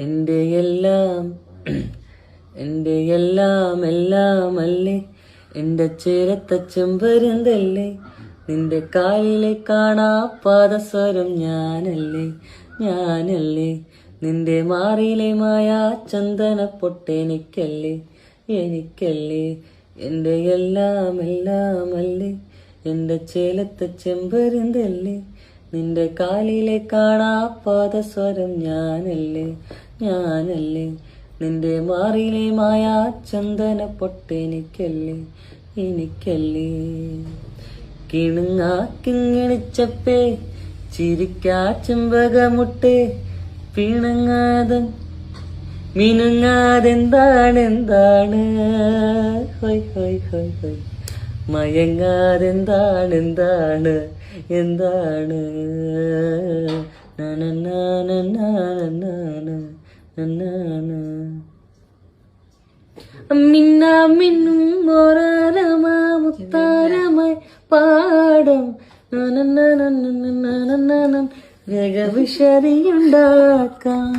എൻ്റെ എല്ലാം എൻ്റെ എല്ലാം അല്ലേ, എൻ്റെ ചേരത്ത ചെമ്പരുന്തല്ലേ, നിന്റെ കാലിലെ കാണാ പാദസ്വരം ഞാനല്ലേ, നിന്റെ മാറിയിലെ മായാ ചന്ദന പൊട്ടെനിക്കല്ലേ, എൻ്റെ എല്ലാം അല്ലേ, എൻ്റെ ചേലത്ത ചെമ്പരുന്തല്ലേ, നിന്റെ കാലിലെ കാണാ പാദസ്വരം ഞാനല്ലേ, നിന്റെ മാറിയിലെ മായാ ചന്ദന പൊട്ടെനിക്കല്ലേ, കിണുങ്ങാ കിങ്ങിണിച്ചപ്പേ ചിരിക്കാ ചെമ്പകമുട്ടേ, പിണങ്ങാതെ മിനുങ്ങാതെന്താണ് ഹൊയ് ഹൊയ് ഹൊയ് ഹൊയ്, മയങ്ങാതെന്താണ് മിന്നും മുത്താരമായി പാടം രഗവിഷരിയുണ്ടാക്കാം.